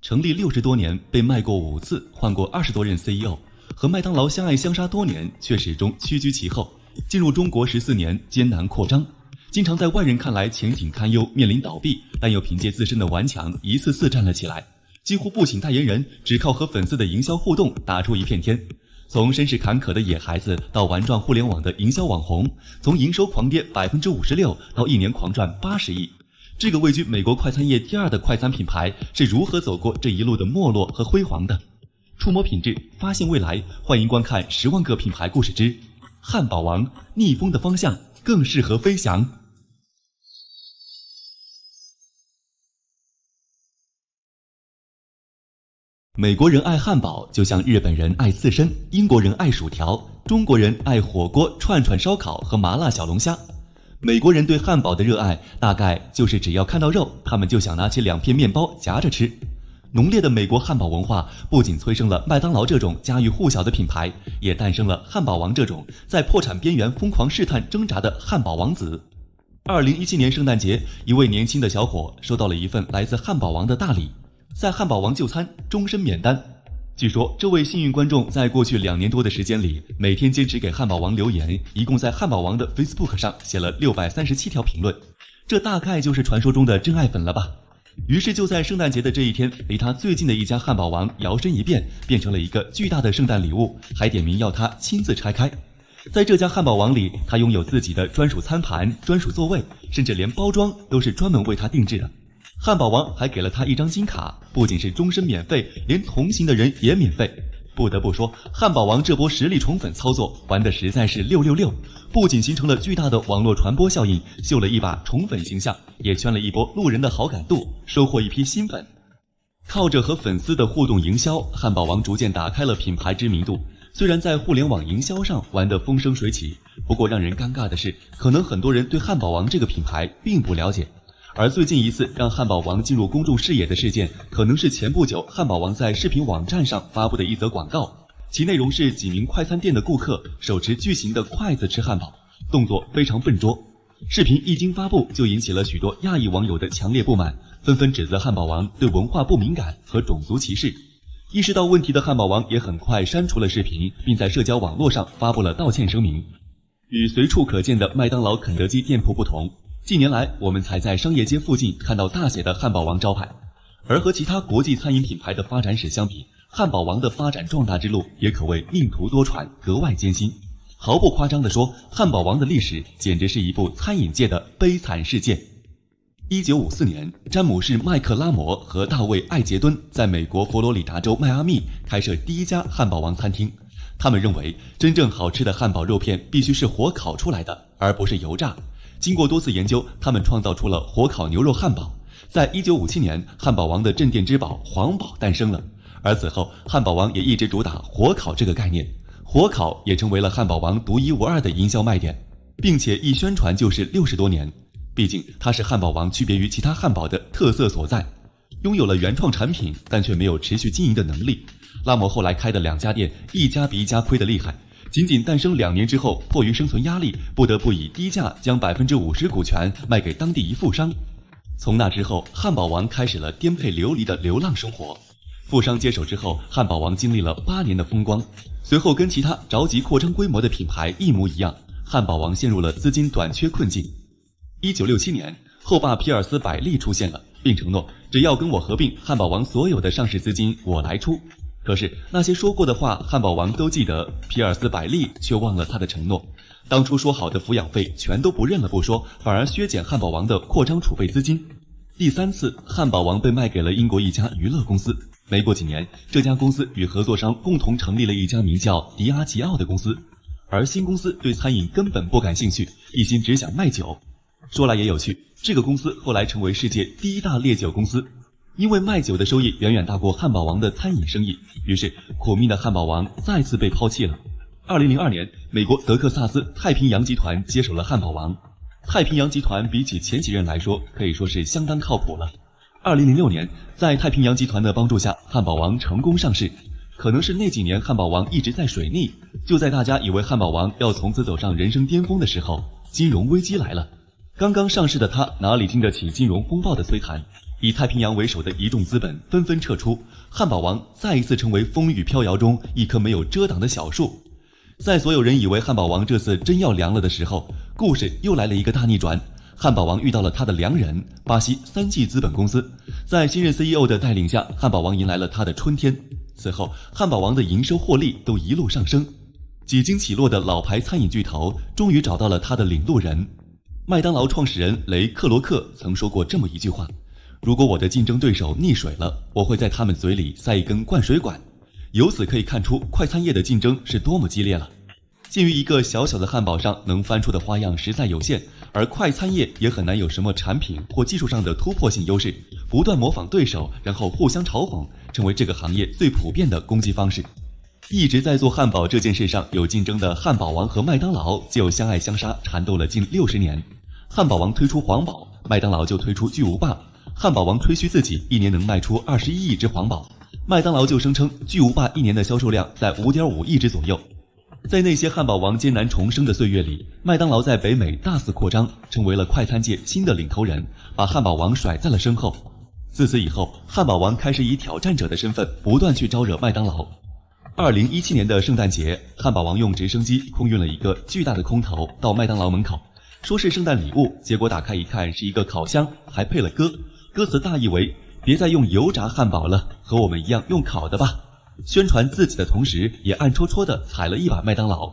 成立60多年，被卖过5次，换过20多任 CEO， 和麦当劳相爱相杀多年，却始终屈居其后。进入中国14年，艰难扩张，经常在外人看来前景堪忧，面临倒闭，但又凭借自身的顽强，一次次站了起来，几乎不请代言人，只靠和粉丝的营销互动打出一片天。从身世坎坷的野孩子到玩转互联网的营销网红，从营收狂跌56%到1年狂赚80亿。这个位居美国快餐业第2的快餐品牌是如何走过这一路的没落和辉煌的？触摸品质，发现未来，欢迎观看10万个品牌故事之汉堡王，逆风的方向更适合飞翔。美国人爱汉堡，就像日本人爱刺身，英国人爱薯条，中国人爱火锅、串串烧烤和麻辣小龙虾。美国人对汉堡的热爱，大概就是只要看到肉，他们就想拿起2片面包夹着吃。浓烈的美国汉堡文化不仅催生了麦当劳这种家喻户晓的品牌，也诞生了汉堡王这种在破产边缘疯狂试探挣扎的汉堡王子。2017年圣诞节，一位年轻的小伙收到了一份来自汉堡王的大礼，在汉堡王就餐，终身免单。据说这位幸运观众在过去2年多的时间里，每天坚持给汉堡王留言，一共在汉堡王的 Facebook 上写了637条评论，这大概就是传说中的真爱粉了吧。于是就在圣诞节的这一天，离他最近的一家汉堡王摇身一变，变成了一个巨大的圣诞礼物，还点名要他亲自拆开。在这家汉堡王里，他拥有自己的专属餐盘、专属座位，甚至连包装都是专门为他定制的。汉堡王还给了他一张金卡，不仅是终身免费，连同行的人也免费。不得不说，汉堡王这波实力宠粉操作玩的实在是666，不仅形成了巨大的网络传播效应，秀了一把宠粉形象，也圈了一波路人的好感度，收获一批新粉。靠着和粉丝的互动营销，汉堡王逐渐打开了品牌知名度。虽然在互联网营销上玩得风生水起，不过让人尴尬的是，可能很多人对汉堡王这个品牌并不了解。而最近一次让汉堡王进入公众视野的事件，可能是前不久汉堡王在视频网站上发布的一则广告，其内容是几名快餐店的顾客手持巨型的筷子吃汉堡，动作非常笨拙。视频一经发布，就引起了许多亚裔网友的强烈不满，纷纷指责汉堡王对文化不敏感和种族歧视。意识到问题的汉堡王也很快删除了视频，并在社交网络上发布了道歉声明。与随处可见的麦当劳、肯德基店铺不同，近年来我们才在商业街附近看到大写的汉堡王招牌。而和其他国际餐饮品牌的发展史相比，汉堡王的发展壮大之路也可谓命途多舛，格外艰辛。毫不夸张地说，汉堡王的历史简直是一部餐饮界的悲惨世界。1954年，詹姆士·麦克拉摩和大卫·艾杰敦在美国佛罗里达州迈阿密开设第一家汉堡王餐厅。他们认为，真正好吃的汉堡肉片必须是火烤出来的，而不是油炸。经过多次研究，他们创造出了火烤牛肉汉堡。在1957年，汉堡王的镇店之宝皇堡诞生了。而此后，汉堡王也一直主打火烤这个概念，火烤也成为了汉堡王独一无二的营销卖点，并且一宣传就是60多年。毕竟它是汉堡王区别于其他汉堡的特色所在，拥有了原创产品，但却没有持续经营的能力。拉摩后来开的2家店，一家比一家亏得厉害。仅仅诞生2年之后，迫于生存压力，不得不以低价将50%股权卖给当地一富商。从那之后，汉堡王开始了颠沛流离的流浪生活。富商接手之后，汉堡王经历了8年的风光。随后跟其他着急扩张规模的品牌一模一样，汉堡王陷入了资金短缺困境。1967年，后爸皮尔斯百利出现了，并承诺只要跟我合并，汉堡王所有的上市资金我来出。可是那些说过的话，汉堡王都记得，皮尔斯百利却忘了他的承诺。当初说好的抚养费全都不认了不说，反而削减汉堡王的扩张储备资金。第3次，汉堡王被卖给了英国一家娱乐公司。没过几年，这家公司与合作商共同成立了一家名叫迪阿吉奥的公司。而新公司对餐饮根本不感兴趣，一心只想卖酒。说来也有趣，这个公司后来成为世界第1大烈酒公司。因为卖酒的收益远远大过汉堡王的餐饮生意，于是苦命的汉堡王再次被抛弃了。2002年，美国德克萨斯太平洋集团接手了汉堡王。太平洋集团比起前几任来说，可以说是相当靠谱了。2006年，在太平洋集团的帮助下，汉堡王成功上市。可能是那几年汉堡王一直在水逆，就在大家以为汉堡王要从此走上人生巅峰的时候，金融危机来了。刚刚上市的它哪里经得起金融风暴的摧残？以太平洋为首的一众资本纷纷撤出，汉堡王再一次成为风雨飘摇中一棵没有遮挡的小树。在所有人以为汉堡王这次真要凉了的时候，故事又来了一个大逆转。汉堡王遇到了他的良人——巴西3G资本公司。在新任 CEO 的带领下，汉堡王迎来了他的春天。此后，汉堡王的营收获利都一路上升。几经起落的老牌餐饮巨头终于找到了他的领路人。麦当劳创始人雷克罗克曾说过这么一句话：如果我的竞争对手溺水了，我会在他们嘴里塞一根灌水管。由此可以看出快餐业的竞争是多么激烈了。鉴于一个小小的汉堡上能翻出的花样实在有限，而快餐业也很难有什么产品或技术上的突破性优势，不断模仿对手，然后互相嘲讽，成为这个行业最普遍的攻击方式。一直在做汉堡这件事上有竞争的汉堡王和麦当劳就相爱相杀，缠斗了近60年。汉堡王推出皇堡，麦当劳就推出巨无霸。汉堡王吹嘘自己一年能卖出21亿只皇堡，麦当劳就声称巨无霸一年的销售量在5.5亿只左右。在那些汉堡王艰难重生的岁月里，麦当劳在北美大肆扩张，成为了快餐界新的领头人，把汉堡王甩在了身后。自此以后，汉堡王开始以挑战者的身份不断去招惹麦当劳。2017年的圣诞节，汉堡王用直升机空运了一个巨大的空投到麦当劳门口，说是圣诞礼物，结果打开一看是一个烤箱，还配了歌，歌词大意为：别再用油炸汉堡了，和我们一样用烤的吧。宣传自己的同时，也暗戳戳地踩了一把麦当劳。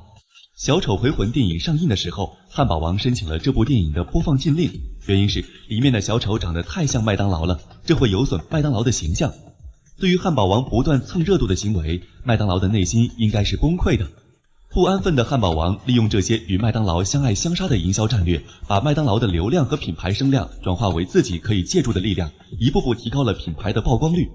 小丑回魂电影上映的时候，汉堡王申请了这部电影的播放禁令，原因是里面的小丑长得太像麦当劳了，这会有损麦当劳的形象。对于汉堡王不断蹭热度的行为，麦当劳的内心应该是崩溃的。不安分的汉堡王利用这些与麦当劳相爱相杀的营销战略，把麦当劳的流量和品牌声量转化为自己可以借助的力量，一步步提高了品牌的曝光率。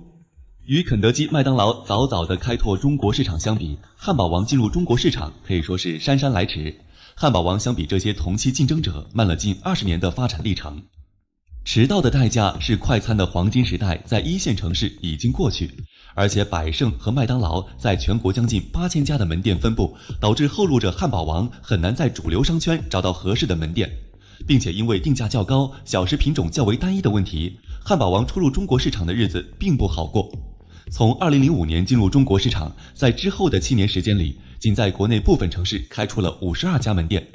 与肯德基、麦当劳早早的开拓中国市场相比，汉堡王进入中国市场可以说是姗姗来迟。汉堡王相比这些同期竞争者慢了近20年的发展历程。迟到的代价是快餐的黄金时代在一线城市已经过去，而且百胜和麦当劳在全国将近8000家的门店分布，导致后路者汉堡王很难在主流商圈找到合适的门店，并且因为定价较高、小食品种较为单一的问题，汉堡王初入中国市场的日子并不好过。从2005年进入中国市场，在之后的7年时间里，仅在国内部分城市开出了52家门店。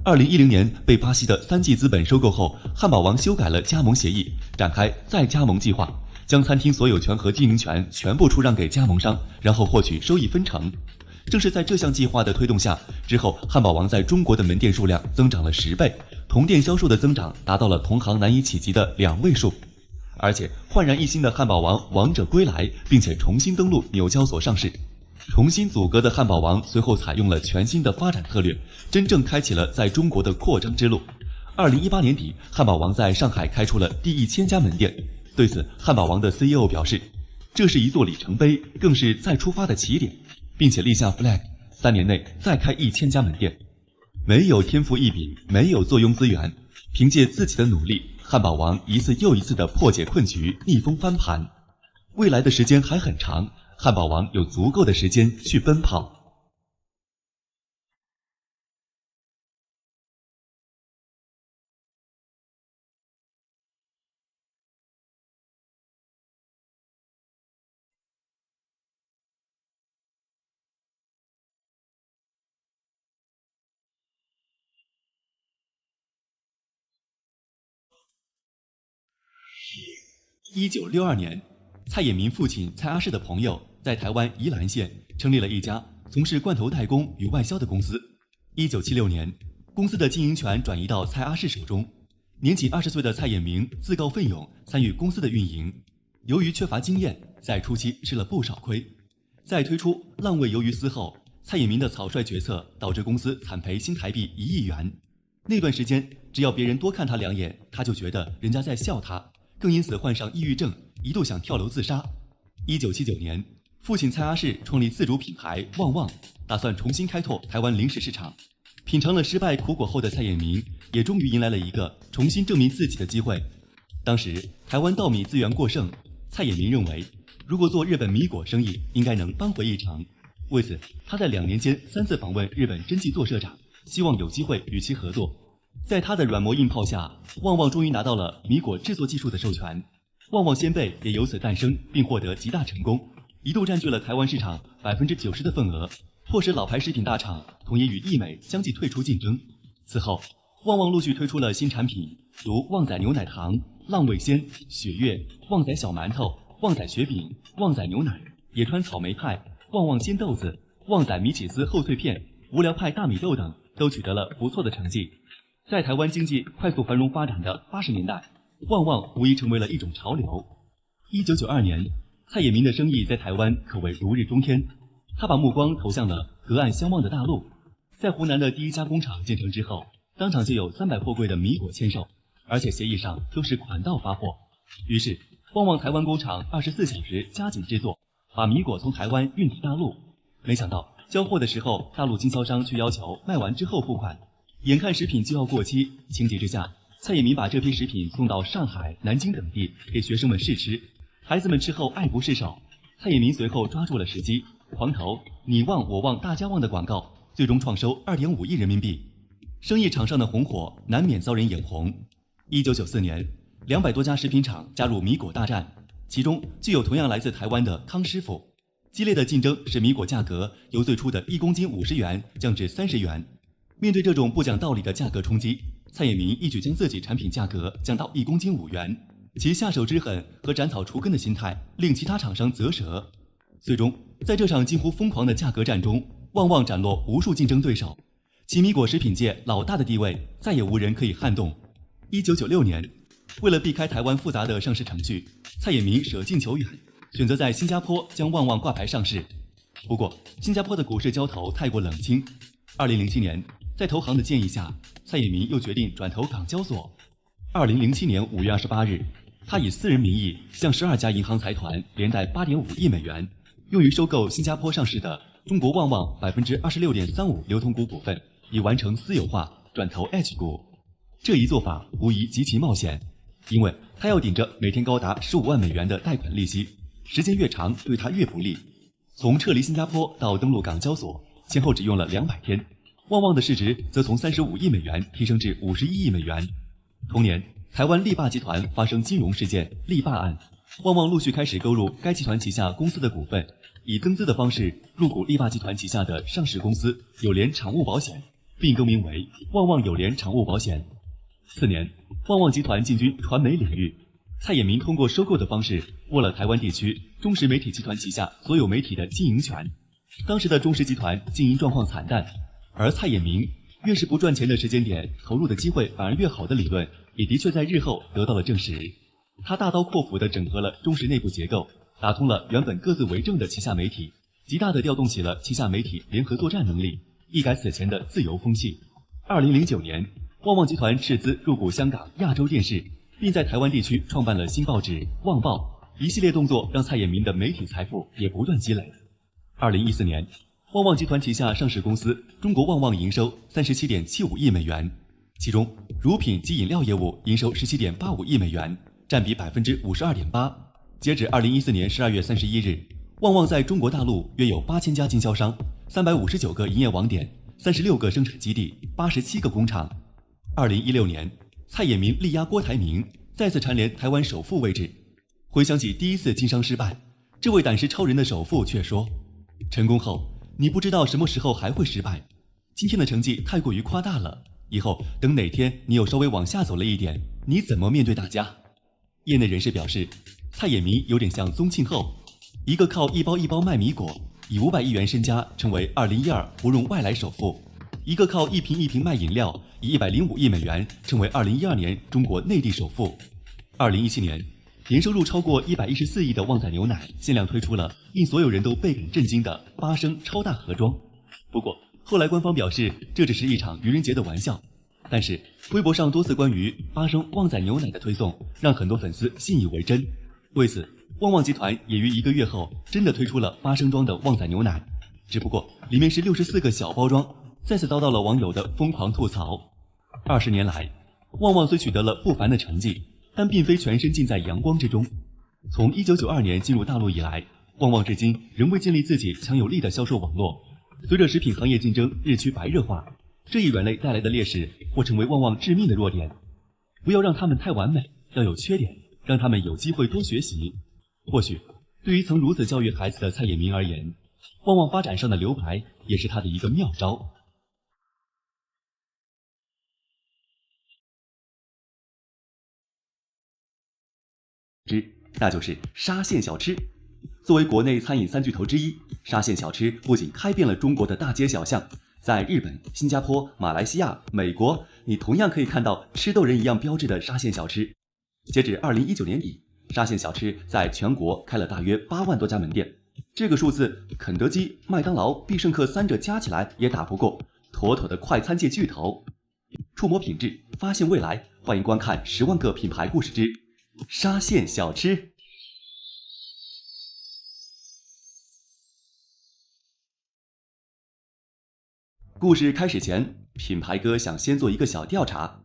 2010年被巴西的3G资本收购后，汉堡王修改了加盟协议，展开再加盟计划，将餐厅所有权和经营权全部出让给加盟商，然后获取收益分成。正是在这项计划的推动下，之后汉堡王在中国的门店数量增长了10倍，同店销售的增长达到了同行难以企及的2位数。而且焕然一新的汉堡王王者归来，并且重新登陆纽交所上市。重新组阁的汉堡王随后采用了全新的发展策略，真正开启了在中国的扩张之路。2018年底，汉堡王在上海开出了第1000家门店。对此，汉堡王的 CEO 表示，这是一座里程碑，更是再出发的起点，并且立下 flag，3年内再开1000家门店。没有天赋异禀，没有坐拥资源，凭借自己的努力，汉堡王一次又一次地破解困局，逆风翻盘。未来的时间还很长，汉堡王有足够的时间去奔跑。1962年，蔡衍明父亲蔡阿世的朋友在台湾宜兰县成立了一家从事罐头代工与外销的公司。1976年，公司的经营权转移到蔡阿世手中。年仅20岁的蔡衍明自告奋勇参与公司的运营，由于缺乏经验，在初期吃了不少亏。在推出浪味鱿鱼丝后，蔡衍明的草率决策导致公司惨赔新台币1亿元。那段时间，只要别人多看他2眼，他就觉得人家在笑他，更因此患上抑郁症，一度想跳楼自杀。1979年，父亲蔡阿世创立自主品牌旺旺，打算重新开拓台湾零食市场。品尝了失败苦果后的蔡衍明，也终于迎来了一个重新证明自己的机会。当时台湾稻米资源过剩，蔡衍明认为，如果做日本米果生意，应该能扳回一城。为此，他在2年间3次访问日本真纪做社长，希望有机会与其合作。在他的软磨硬泡下，旺旺终于拿到了米果制作技术的授权。旺旺仙贝也由此诞生，并获得极大成功，一度占据了台湾市场90%的份额，迫使老牌食品大厂同意与益美相继退出竞争。此后，旺旺陆续推出了新产品，如旺仔牛奶糖、浪味仙、雪月、旺仔小馒头、旺仔雪饼、旺仔牛奶、野川草莓派、旺旺鲜豆子、旺仔米起司厚脆片、无聊派大米豆等，都取得了不错的成绩。在台湾经济快速繁荣发展的80年代，旺旺无疑成为了一种潮流。1992年，蔡衍明的生意在台湾可谓如日中天，他把目光投向了隔岸相望的大陆。在湖南的第一家工厂建成之后，当场就有300货柜的米果签售，而且协议上都是款到发货。于是，旺旺台湾工厂24小时加紧制作，把米果从台湾运抵大陆。没想到交货的时候，大陆经销商却要求卖完之后付款。眼看食品就要过期，情急之下，蔡衍明把这批食品送到上海、南京等地给学生们试吃，孩子们吃后爱不释手。蔡衍明随后抓住了时机，狂投你旺我旺大家旺的广告，最终创收2.5亿人民币。生意场上的红火难免遭人眼红。1994年，200多家食品厂加入米果大战，其中就有同样来自台湾的康师傅。激烈的竞争使米果价格由最初的1公斤50元降至30元。面对这种不讲道理的价格冲击，蔡衍明一举将自己产品价格降到1公斤5元，其下手之狠和斩草除根的心态令其他厂商啧舌。最终，在这场近乎疯狂的价格战中，旺旺斩落无数竞争对手，其米果食品界老大的地位再也无人可以撼动。1996年，为了避开台湾复杂的上市程序，蔡衍明舍近求远，选择在新加坡将旺旺挂牌上市。不过，新加坡的股市交投太过冷清。2007年，在投行的建议下，蔡衍明又决定转投港交所。2007年5月28日，他以私人名义向12家银行财团连贷8.5亿美元，用于收购新加坡上市的中国旺旺26.35%流通股份，以完成私有化，转投 H 股。这一做法无疑极其冒险，因为他要顶着每天高达15万美元的贷款利息，时间越长对他越不利。从撤离新加坡到登陆港交所，先后只用了200天。旺旺的市值则从35亿美元提升至51亿美元。同年，台湾力霸集团发生金融事件力霸案，旺旺陆续开始购入该集团旗下公司的股份，以增资的方式入股力霸集团旗下的上市公司友联产物保险，并更名为旺旺友联产物保险。次年，旺旺集团进军传媒领域，蔡衍明通过收购的方式握了台湾地区中时媒体集团旗下所有媒体的经营权。当时的中时集团经营状况惨淡，而蔡衍明越是不赚钱的时间点，投入的机会反而越好的理论，也的确在日后得到了证实。他大刀阔斧地整合了中时内部结构，打通了原本各自为政的旗下媒体，极大地调动起了旗下媒体联合作战能力，一改此前的自由风气。2009年，旺旺集团斥资入股香港亚洲电视，并在台湾地区创办了新报纸《旺报》，一系列动作让蔡衍明的媒体财富也不断积累。2014年，旺旺集团旗下上市公司中国旺旺营收37.75亿美元，其中乳品及饮料业务营收17.85亿美元，占比52.8%。截止2014年12月31日，旺旺在中国大陆约有8000家经销商，359个营业网点，36个生产基地，87个工厂。2016年，蔡衍明力压郭台铭，再次蝉联台湾首富位置。回想起第一次经商失败，这位胆识超人的首富却说：“成功后，你不知道什么时候还会失败。今天的成绩太过于夸大了，以后等哪天你又稍微往下走了一点，你怎么面对大家？”业内人士表示，蔡衍明有点像宗庆后，一个靠一包一包卖米果，以500亿元身家成为2012不用外来首富；一个靠一瓶一瓶卖饮料，以105亿美元成为2012年中国内地首富。2017年，年收入超过114亿的旺仔牛奶限量推出了令所有人都倍感震惊的8升超大盒装。不过后来官方表示这只是一场愚人节的玩笑，但是微博上多次关于8升旺仔牛奶的推送让很多粉丝信以为真。为此，旺旺集团也于1个月后真的推出了8升装的旺仔牛奶，只不过里面是64个小包装，再次遭到了网友的疯狂吐槽。20年来，旺旺虽取得了不凡的成绩，但并非全身浸在阳光之中。从1992年进入大陆以来，旺旺至今仍未建立自己强有力的销售网络。随着食品行业竞争日趋白热化，这一软肋带来的劣势或成为旺旺致命的弱点。不要让他们太完美，要有缺点，让他们有机会多学习。或许，对于曾如此教育孩子的蔡衍明而言，旺旺发展上的刘牌也是他的一个妙招。那就是沙县小吃。作为国内餐饮三巨头之一，沙县小吃不仅开遍了中国的大街小巷，在日本、新加坡、马来西亚、美国，你同样可以看到吃豆人一样标志的沙县小吃。截至2019年底，沙县小吃在全国开了大约8万多家门店，这个数字，肯德基、麦当劳、必胜客三者加起来也打不过，妥妥的快餐界巨头。触摸品质，发现未来，欢迎观看10万个品牌故事之沙县小吃。故事开始前，品牌哥想先做一个小调查，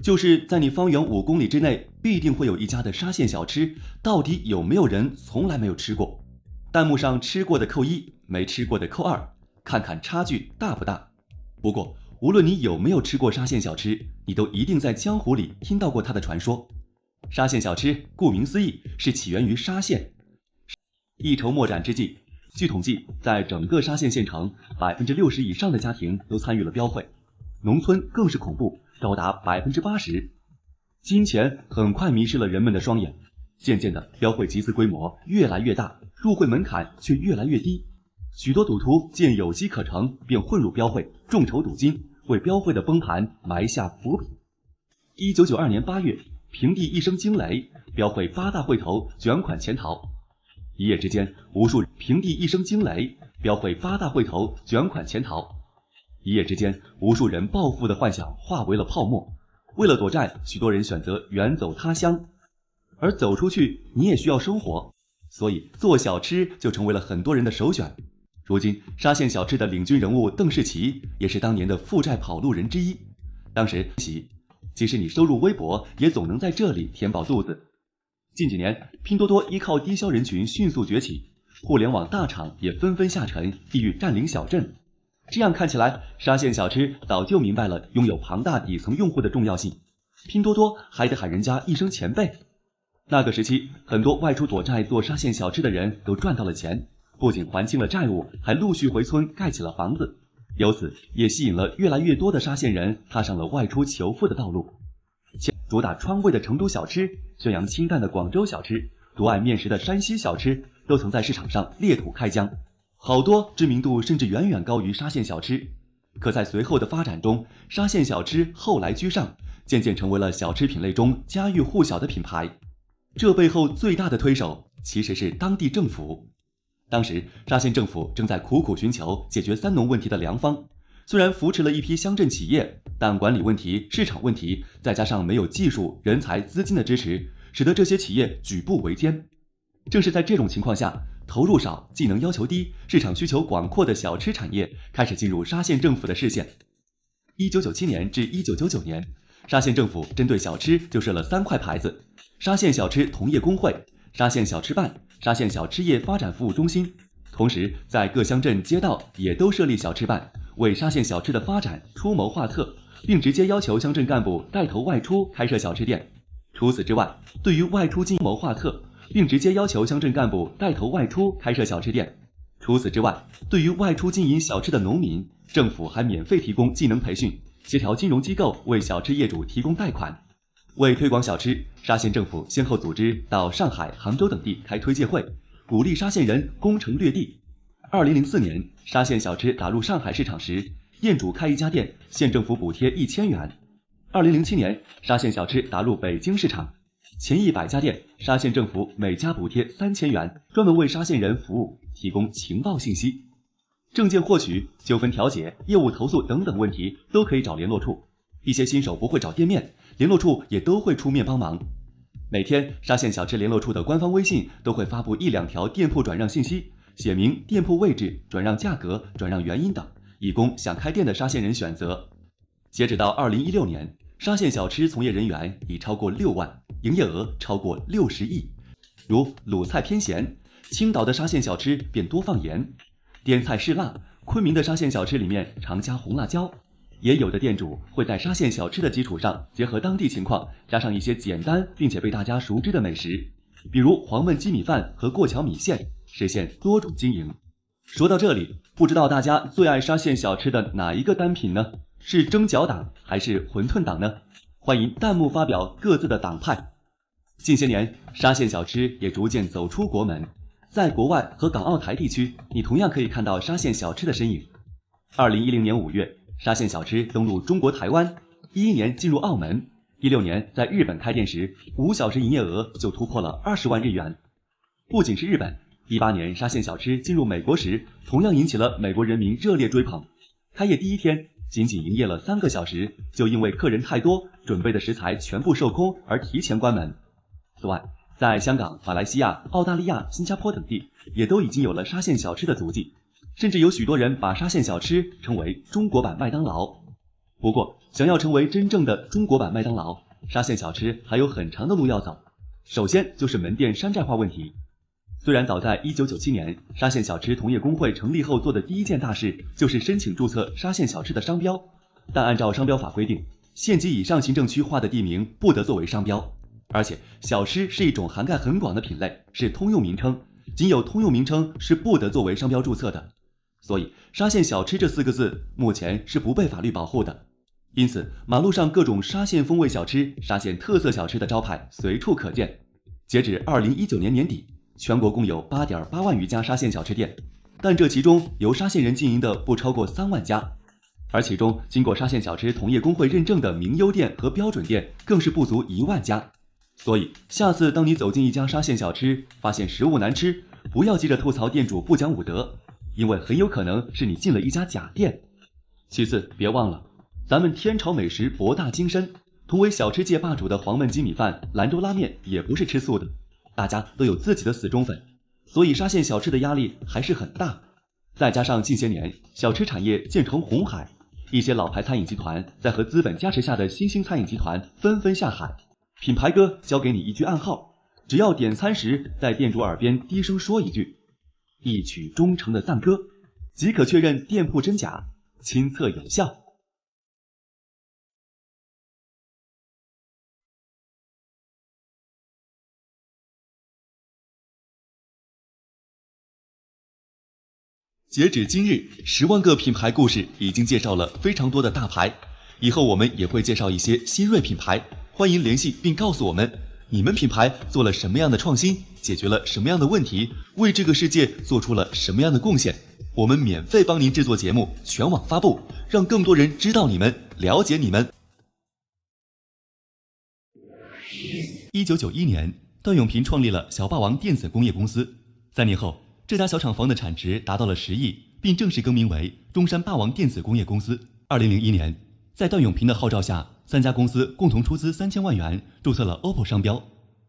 就是在你方圆5公里之内，必定会有一家的沙县小吃，到底有没有人从来没有吃过？弹幕上吃过的扣1，没吃过的扣2，看看差距大不大。不过，无论你有没有吃过沙县小吃，你都一定在江湖里听到过它的传说。沙县小吃顾名思义是起源于沙县。一筹莫展之际，据统计，在整个沙县县城，60%以上的家庭都参与了标会，农村更是恐怖，高达80%。金钱很快迷失了人们的双眼，渐渐的，标会集资规模越来越大，入会门槛却越来越低。许多赌徒见有机可乘，便混入标会，众筹赌金，为标会的崩盘埋下伏笔。1992年8月，平地一声惊雷，标会8大会头卷款潜逃。一夜之间，无数平地一声惊雷，标会8大会头卷款潜逃。一夜之间，无数人暴富的幻想化为了泡沫。为了躲债，许多人选择远走他乡。而走出去，你也需要生活，所以做小吃就成为了很多人的首选。如今，沙县小吃的领军人物邓世奇也是当年的负债跑路人之一。当时，即使你收入微薄，也总能在这里填饱肚子。近几年，拼多多依靠低消人群迅速崛起，互联网大厂也纷纷下沉，意欲占领小镇。这样看起来，沙县小吃早就明白了拥有庞大底层用户的重要性。拼多多还得喊人家一声前辈。那个时期，很多外出躲债做沙县小吃的人都赚到了钱，不仅还清了债务，还陆续回村盖起了房子。由此，也吸引了越来越多的沙县人踏上了外出求富的道路。主打川味的成都小吃，宣扬清淡的广州小吃，独爱面食的山西小吃，都曾在市场上裂土开疆，好多知名度甚至远远高于沙县小吃。可在随后的发展中，沙县小吃后来居上，渐渐成为了小吃品类中家喻户晓的品牌。这背后最大的推手其实是当地政府。当时，沙县政府正在苦苦寻求解决3农问题的良方。虽然扶持了一批乡镇企业，但管理问题、市场问题，再加上没有技术、人才、资金的支持，使得这些企业举步维艰。正是在这种情况下，投入少、技能要求低、市场需求广阔的小吃产业开始进入沙县政府的视线。1997年至1999年，沙县政府针对小吃就设了3块牌子：沙县小吃同业工会、沙县小吃办、沙县小吃业发展服务中心。同时，在各乡镇街道也都设立小吃办，为沙县小吃的发展出谋划策，并直接要求乡镇干部带头外出开设小吃店。除此之外，对于外出经营谋划策，并直接要求乡镇干部带头外出开设小吃店。除此之外，对于外出经营小吃的农民，政府还免费提供技能培训，协调金融机构为小吃业主提供贷款。为推广小吃，沙县政府先后组织到上海、杭州等地开推介会，鼓励沙县人攻城略地。2004年，沙县小吃打入上海市场时，业主开一家店，县政府补贴1000元。2007年，沙县小吃打入北京市场，前100家店，沙县政府每家补贴3000元，专门为沙县人服务，提供情报信息。证件获取、纠纷调解、业务投诉等等问题都可以找联络处。一些新手不会找店面，联络处也都会出面帮忙。每天，沙县小吃联络处的官方微信都会发布1、2条店铺转让信息，写明店铺位置、转让价格、转让原因等，以供想开店的沙县人选择。截止到2016年，沙县小吃从业人员已超过6万，营业额超过60亿。如鲁菜偏咸，青岛的沙县小吃便多放盐；滇菜嗜辣，昆明的沙县小吃里面常加红辣椒；也有的店主会在沙县小吃的基础上，结合当地情况，加上一些简单并且被大家熟知的美食，比如黄焖鸡米饭和过桥米线，实现多种经营。说到这里，不知道大家最爱沙县小吃的哪一个单品呢？是蒸饺党还是馄饨党呢？欢迎弹幕发表各自的党派。近些年，沙县小吃也逐渐走出国门，在国外和港澳台地区，你同样可以看到沙县小吃的身影。2010年5月，沙县小吃登陆中国台湾，11年进入澳门，16年在日本开店时，5小时营业额就突破了20万日元。不仅是日本，18年沙县小吃进入美国时，同样引起了美国人民热烈追捧。开业第一天，仅仅营业了3个小时，就因为客人太多，准备的食材全部售空而提前关门。此外，在香港、马来西亚、澳大利亚、新加坡等地，也都已经有了沙县小吃的足迹，甚至有许多人把沙县小吃称为中国版麦当劳。不过，想要成为真正的中国版麦当劳，沙县小吃还有很长的路要走。首先就是门店山寨化问题。虽然早在1997年，沙县小吃同业工会成立后做的第一件大事就是申请注册沙县小吃的商标，但按照商标法规定，县级以上行政区划的地名不得作为商标，而且小吃是一种涵盖很广的品类，是通用名称，仅有通用名称是不得作为商标注册的。所以沙县小吃这4个字目前是不被法律保护的。因此，马路上各种沙县风味小吃、沙县特色小吃的招牌随处可见。截止2019年年底，全国共有8.8万余家沙县小吃店，但这其中由沙县人经营的不超过3万家，而其中经过沙县小吃同业工会认证的名优店和标准店更是不足1万家。所以下次当你走进一家沙县小吃，发现食物难吃，不要急着吐槽店主不讲武德，因为很有可能是你进了一家假店。其次，别忘了咱们天朝美食博大精深，同为小吃界霸主的黄焖鸡米饭、兰州拉面也不是吃素的，大家都有自己的死忠粉，所以沙县小吃的压力还是很大。再加上近些年小吃产业渐成红海，一些老牌餐饮集团在和资本加持下的新兴餐饮集团纷纷下海。品牌哥教给你一句暗号，只要点餐时在店主耳边低声说一句一曲忠诚的赞歌，即可确认店铺真假，亲测有效。截止今日，10万个品牌故事已经介绍了非常多的大牌，以后我们也会介绍一些新锐品牌，欢迎联系并告诉我们，你们品牌做了什么样的创新，解决了什么样的问题，为这个世界做出了什么样的贡献，我们免费帮您制作节目，全网发布，让更多人知道你们，了解你们。1991年，段永平创立了小霸王电子工业公司，3年后，这家小厂房的产值达到了10亿，并正式更名为中山霸王电子工业公司。2001年，在段永平的号召下，3家公司共同出资3000万元注册了 OPPO 商标。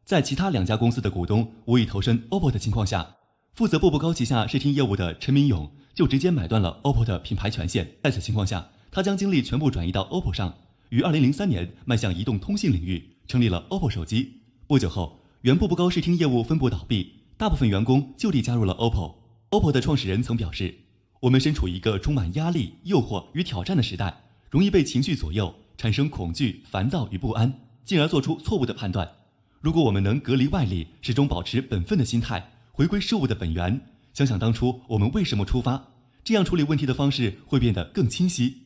在其他2家公司的股东无意投身 OPPO 的情况下，负责步步高旗下视听业务的陈明勇就直接买断了 OPPO 的品牌权限。在此情况下，他将精力全部转移到 OPPO 上，于2003年迈向移动通信领域，成立了 OPPO 手机。不久后，原步步高视听业务分部倒闭，大部分员工就地加入了 OPPO。OPPO 的创始人曾表示，我们身处一个充满压力、诱惑与挑战的时代，容易被情绪左右，产生恐惧、烦躁与不安，进而做出错误的判断。如果我们能隔离外力，始终保持本分的心态，回归事物的本源，想想当初我们为什么出发，这样处理问题的方式会变得更清晰。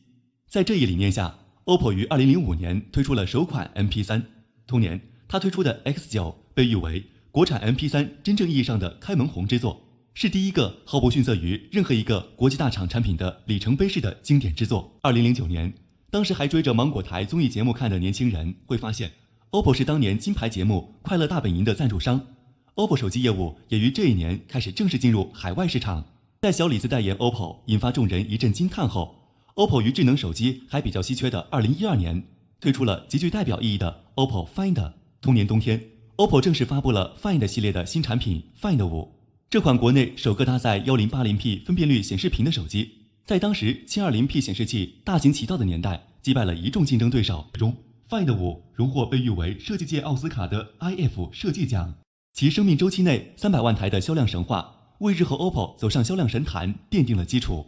在这一理念下， OPPO 于2005年推出了首款 MP3。 同年，他推出的 X9 被誉为国产 MP3 真正意义上的开门红之作，是第一个毫不逊色于任何一个国际大厂产品的里程碑式的经典之作。2009年，当时还追着芒果台综艺节目看的年轻人会发现， OPPO 是当年金牌节目《快乐大本营》的赞助商。 OPPO 手机业务也于这一年开始正式进入海外市场。在小李子代言 OPPO 引发众人一阵惊叹后， OPPO 于智能手机还比较稀缺的2012年推出了极具代表意义的 OPPO Find。 同年冬天， OPPO 正式发布了 Find 系列的新产品 Find 5，这款国内首个搭载 1080p 分辨率显示屏的手机，在当时 720p 显示器大行其道的年代，击败了一众竞争对手中。Find 5荣获被誉为设计界奥斯卡的 iF 设计奖，其生命周期内300万台的销量神话，为日后 OPPO 走上销量神坛奠定了基础。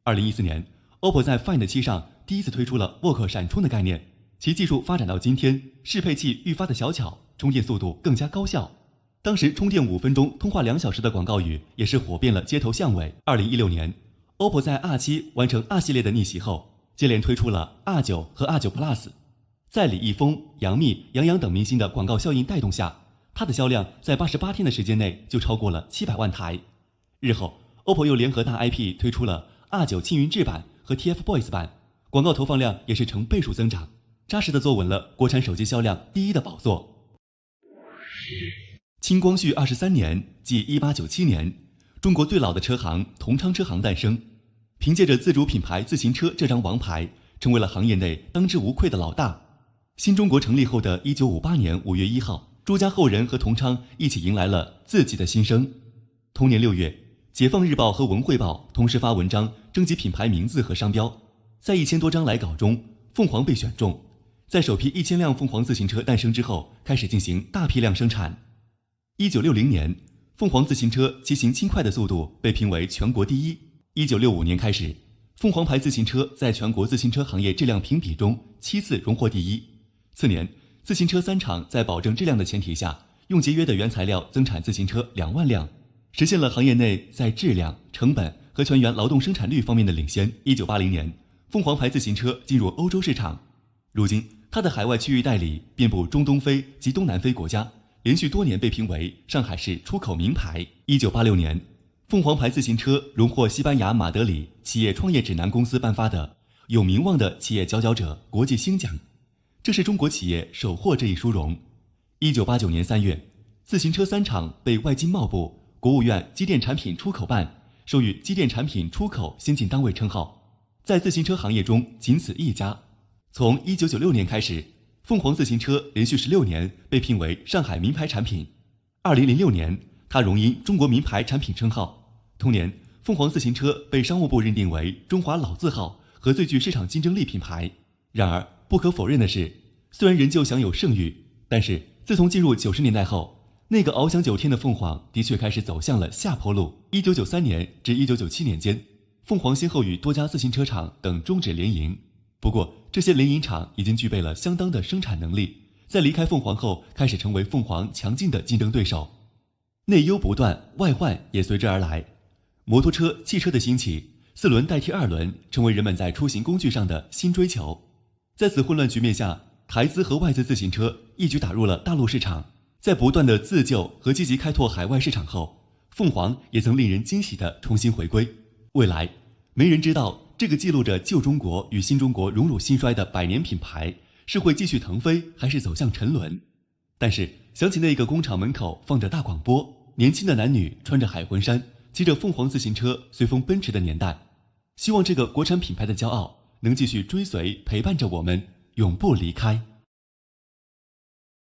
2014年， OPPO 在 Find 7上第一次推出了沃克闪充的概念，其技术发展到今天，适配器愈发的小巧，充电速度更加高效。当时充电5分钟，通话2小时的广告语也是火遍了街头巷尾。2016年 ，OPPO 在 R7 完成 R 系列的逆袭后，接连推出了 R9 和 R9 Plus。在李易峰、杨幂、杨洋等明星的广告效应带动下，它的销量在88天的时间内就超过了700万台。日后 ，OPPO 又联合大 IP 推出了 R9 青云智版和 TFBOYS 版，广告投放量也是成倍数增长，扎实的坐稳了国产手机销量第一的宝座。清光绪23年，即1897年，中国最老的车行同昌车行诞生，凭借着自主品牌自行车这张王牌，成为了行业内当之无愧的老大。新中国成立后的1958年5月1号，朱家后人和同昌一起迎来了自己的新生。同年6月，解放日报和文汇报同时发文章征集品牌名字和商标，在1000多张来稿中，凤凰被选中。在首批1000辆凤凰自行车诞生之后，开始进行大批量生产。1960年，凤凰自行车骑行轻快的速度被评为全国第一。1965年开始，凤凰牌自行车在全国自行车行业质量评比中7次荣获第一。次年，自行车3厂在保证质量的前提下，用节约的原材料增产自行车2万辆，实现了行业内在质量、成本和全员劳动生产率方面的领先。1980年，凤凰牌自行车进入欧洲市场，如今它的海外区域代理遍布中东非及东南非国家，连续多年被评为上海市出口名牌。1986年，凤凰牌自行车荣获西班牙马德里企业创业指南公司颁发的有名望的企业佼佼者国际星奖，这是中国企业首获这一殊荣。1989年3月，自行车3厂被外经贸部、国务院机电产品出口办授予机电产品出口先进单位称号，在自行车行业中仅此一家。从1996年开始，凤凰自行车连续16年被评为上海名牌产品。2006年，它荣膺中国名牌产品称号。同年，凤凰自行车被商务部认定为中华老字号和最具市场竞争力品牌。然而，不可否认的是，虽然仍旧享有盛誉，但是自从进入90年代后，那个翱翔9天的凤凰的确开始走向了下坡路。1993年至1997年间，凤凰先后与多家自行车厂等终止联营。不过，这些联营厂已经具备了相当的生产能力，在离开凤凰后，开始成为凤凰强劲的竞争对手。内忧不断，外患也随之而来。摩托车、汽车的兴起，4轮代替2轮，成为人们在出行工具上的新追求。在此混乱局面下，台资和外资自行车一举打入了大陆市场。在不断的自救和积极开拓海外市场后，凤凰也曾令人惊喜地重新回归。未来，没人知道这个记录着旧中国与新中国荣辱兴衰的100年品牌是会继续腾飞，还是走向沉沦。但是想起那个工厂门口放着大广播，年轻的男女穿着海魂衫，骑着凤凰自行车随风奔驰的年代，希望这个国产品牌的骄傲能继续追随陪伴着我们，永不离开。